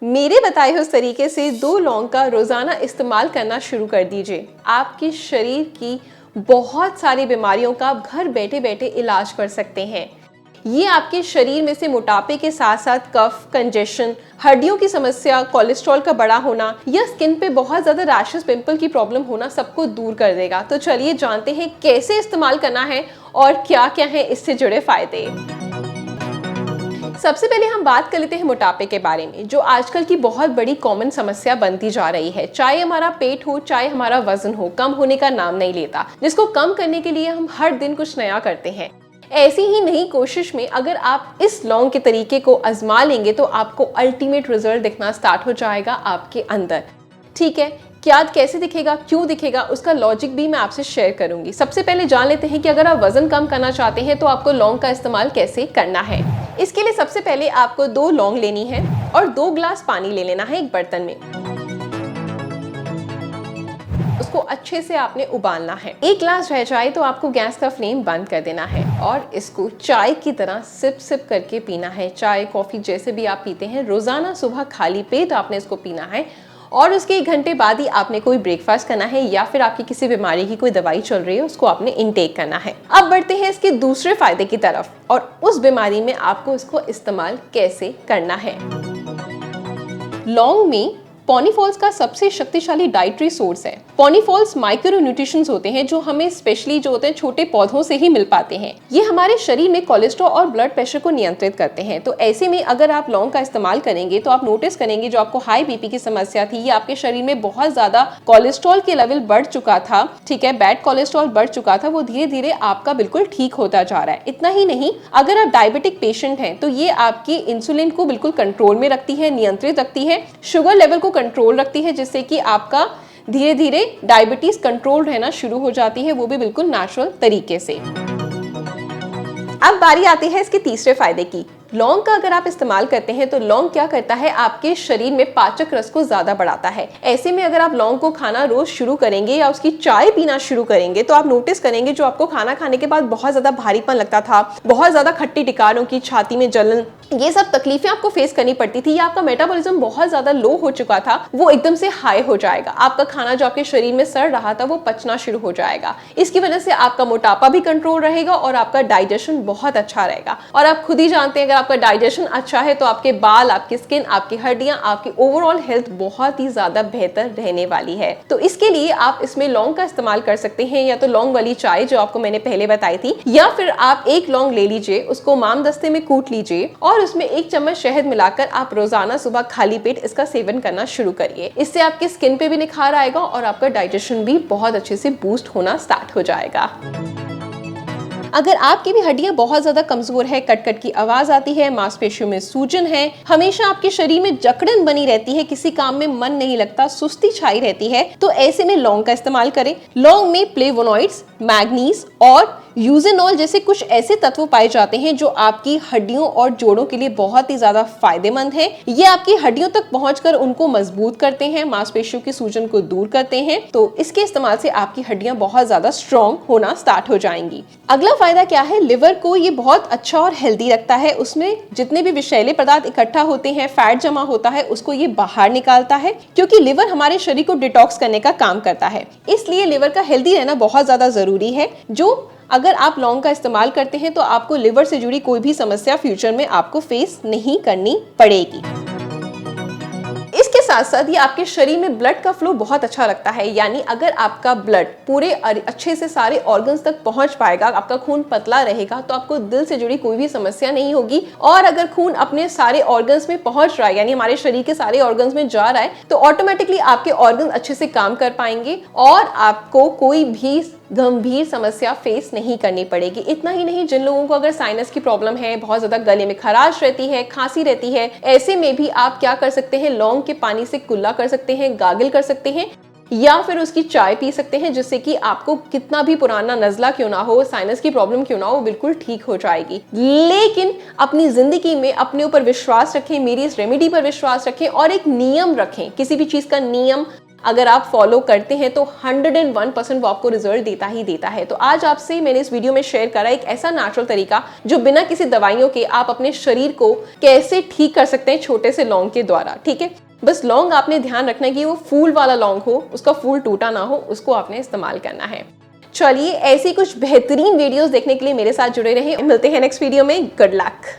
मेरे बताए हुए तरीके से 2 लौंग का रोजाना इस्तेमाल करना शुरू कर दीजिए। आपके शरीर की बहुत सारी बीमारियों का आप घर बैठे बैठे इलाज कर सकते हैं। ये आपके शरीर में से मोटापे के साथ साथ कफ, कंजेशन, हड्डियों की समस्या, कोलेस्ट्रॉल का बड़ा होना या स्किन पे बहुत ज्यादा रैशेस, पिंपल की प्रॉब्लम होना सबको दूर कर देगा। तो चलिए जानते हैं कैसे इस्तेमाल करना है और क्या क्या है इससे जुड़े फायदे। सबसे पहले हम बात कर लेते हैं मोटापे के बारे में, जो आजकल की बहुत बड़ी कॉमन समस्या बनती जा रही है। चाहे हमारा पेट हो, चाहे हमारा वजन हो, कम होने का नाम नहीं लेता, जिसको कम करने के लिए हम हर दिन कुछ नया करते हैं। ऐसी ही नई कोशिश में अगर आप इस लौंग के तरीके को आजमा लेंगे तो आपको अल्टीमेट रिजल्ट दिखना स्टार्ट हो जाएगा आपके अंदर। ठीक है, क्या कैसे दिखेगा, क्यों दिखेगा, उसका लॉजिक भी मैं आपसे शेयर करूंगी। सबसे पहले जान लेते हैं कि अगर आप वजन कम करना चाहते हैं तो आपको लौंग का इस्तेमाल कैसे करना है। इसके लिए सबसे पहले आपको 2 लौंग लेनी है और 2 ग्लास पानी ले लेना है एक बर्तन में। उसको अच्छे से आपने उबालना है। 1 ग्लास रह जाए तो आपको गैस का फ्लेम बंद कर देना है और इसको चाय की तरह सिप सिप करके पीना है। चाय, कॉफी जैसे भी आप पीते हैं, रोजाना सुबह खाली पेट आपने इसको पीना है और उसके 1 घंटे बाद ही आपने कोई ब्रेकफास्ट करना है या फिर आपकी किसी बीमारी की कोई दवाई चल रही है उसको आपने इनटेक करना है। अब बढ़ते हैं इसके दूसरे फायदे की तरफ और उस बीमारी में आपको इसको इस्तेमाल कैसे करना है। लौंग में पॉलीफॉल्स का सबसे शक्तिशाली डाइटरी सोर्स है। पॉलीफॉल्स माइक्रो न्यूट्रिशंस होते हैं जो हमें स्पेशली जो होते हैं छोटे पौधों से ही मिल पाते हैं। ये हमारे शरीर में कोलेस्ट्रॉल और ब्लड प्रेशर को नियंत्रित करते हैं। तो ऐसे में अगर आप लौंग का इस्तेमाल करेंगे तो आप नोटिस करेंगे जो आपको हाई बीपी की समस्या थी या आपके शरीर में बहुत ज्यादा कोलेस्ट्रॉल के लेवल बढ़ चुका था, ठीक है, बैड कोलेस्ट्रॉल बढ़ चुका था, वो धीरे धीरे आपका बिल्कुल ठीक होता जा रहा है। इतना ही नहीं, अगर आप डायबिटिक पेशेंट हैं तो ये आपकी इंसुलिन को बिल्कुल कंट्रोल में रखती है, नियंत्रित रखती है, शुगर लेवल को कंट्रोल रखती है, जिससे कि आपका धीरे धीरे डायबिटीज कंट्रोल रहना शुरू हो जाती है, वो भी बिल्कुल नेचुरल तरीके से। अब बारी आती है इसके तीसरे फायदे की। लौंग का अगर आप इस्तेमाल करते हैं तो लौंग क्या करता है, आपके शरीर में पाचक रस को ज्यादा बढ़ाता है। ऐसे में अगर आप लौंग को खाना रोज शुरू करेंगे या उसकी चाय पीना शुरू करेंगे तो आप नोटिस करेंगे जो आपको खाना खाने के बाद बहुत ज्यादा भारीपन लगता था, बहुत ज्यादा खट्टी टिकारों की, छाती में जलन, ये सब तकलीफें आपको फेस करनी पड़ती थी या आपका मेटाबॉलिज्म बहुत ज्यादा लो हो चुका था, वो एकदम से हाई हो जाएगा। आपका खाना जो आपके शरीर में सड़ रहा था वो पचना शुरू हो जाएगा। इसकी वजह से आपका मोटापा भी कंट्रोल रहेगा और आपका डाइजेशन बहुत अच्छा रहेगा। और आप खुद ही जानते हैं अगर आपका डाइजेशन अच्छा है तो आपके बाल, आपकी स्किन, आपकी हड्डियां, आपकी ओवरऑल हेल्थ बहुत ही ज्यादा बेहतर रहने वाली है। तो इसके लिए आप इसमें लौंग का इस्तेमाल कर सकते हैं, या तो लौंग वाली चाय जो आपको मैंने पहले बताई थी, या फिर आप 1 लौंग ले लीजिए, उसको मामदस्ते में कूट लीजिए और उसमें 1 चम्मच शहद मिलाकर आप रोजाना सुबह खाली पेट इसका सेवन करना शुरू करिए। इससे आपकी स्किन पे भी निखार आएगा और आपका डाइजेशन भी बहुत अच्छे से बूस्ट होना स्टार्ट हो जाएगा। अगर आपकी भी हड्डियां बहुत ज्यादा कमजोर है, कट-कट की आवाज आती है, मांसपेशियों में सूजन है, हमेशा आपके शरीर में जकड़न बनी रहती है, किसी काम में मन नहीं लगता, सुस्ती छाई रहती है, तो ऐसे में लौंग का इस्तेमाल करें। लौंग में फ्लेवोनॉइड्स, मैग्नीज और यूजेनॉल जैसे कुछ ऐसे तत्व पाए जाते हैं जो आपकी हड्डियों और जोड़ों के लिए बहुत ही ज्यादा फायदेमंद है। ये आपकी हड्डियों तक पहुंचकर उनको मजबूत करते हैं, मांसपेशियों की सूजन को दूर करते हैं। तो इसके इस्तेमाल से आपकी हड्डियां बहुत ज्यादा स्ट्रॉन्ग होना स्टार्ट हो जाएंगी। अगला फायदा क्या है, लिवर को ये बहुत अच्छा और हेल्दी रखता है। उसमें जितने भी विषैले पदार्थ इकट्ठा होते हैं, फैट जमा होता है, उसको ये बाहर निकालता है, क्योंकि लिवर हमारे शरीर को डिटॉक्स करने का काम करता है। इसलिए लिवर का हेल्दी रहना बहुत ज्यादा जरूरी है, जो अगर आप लौंग का इस्तेमाल करते हैं तो आपको लिवर से जुड़ी कोई भी समस्या फ्यूचर में आपको फेस नहीं करनी पड़ेगी। इसके साथ साथ ये आपके शरीर में ब्लड का फ्लो बहुत अच्छा रखता है, यानी अगर आपका ब्लड पूरे अच्छे से सारे ऑर्गन्स तक पहुंच पाएगा, आपका खून पतला रहेगा, तो आपको दिल से जुड़ी कोई भी समस्या नहीं होगी। और अगर खून अपने सारे ऑर्गन्स में पहुंच रहा है, यानी हमारे शरीर के सारे ऑर्गन्स में जा रहा है, तो ऑटोमेटिकली आपके ऑर्गन अच्छे से काम कर पाएंगे और आपको कोई भी गंभीर समस्या फेस नहीं करनी पड़ेगी। इतना ही नहीं, जिन लोगों को अगर साइनस की प्रॉब्लम है, बहुत ज्यादा गले में खराश रहती है, खांसी रहती है, ऐसे में भी आप क्या कर सकते हैं, लौंग के पानी से कुल्ला कर सकते हैं, गार्गल कर सकते हैं, या फिर उसकी चाय पी सकते हैं, जिससे कि आपको कितना भी पुराना नजला क्यों ना हो, साइनस की प्रॉब्लम क्यों ना हो, बिल्कुल ठीक हो जाएगी। लेकिन अपनी जिंदगी में अपने ऊपर विश्वास रखें, मेरी इस रेमेडी पर विश्वास रखें और एक नियम रखें। किसी भी चीज का नियम अगर आप फॉलो करते हैं तो 101% वो आपको रिजल्ट देता ही देता है। तो आज आपसे मैंने इस वीडियो में शेयर करा एक ऐसा नेचुरल तरीका जो बिना किसी दवाइयों के आप अपने शरीर को कैसे ठीक कर सकते हैं छोटे से लौंग के द्वारा। ठीक है, बस लौंग आपने ध्यान रखना है कि वो फूल वाला लौंग हो, उसका फूल टूटा ना हो, उसको आपने इस्तेमाल करना है। चलिए, ऐसी कुछ बेहतरीन वीडियोस देखने के लिए मेरे साथ जुड़े रहे। मिलते हैं नेक्स्ट वीडियो में। Good luck.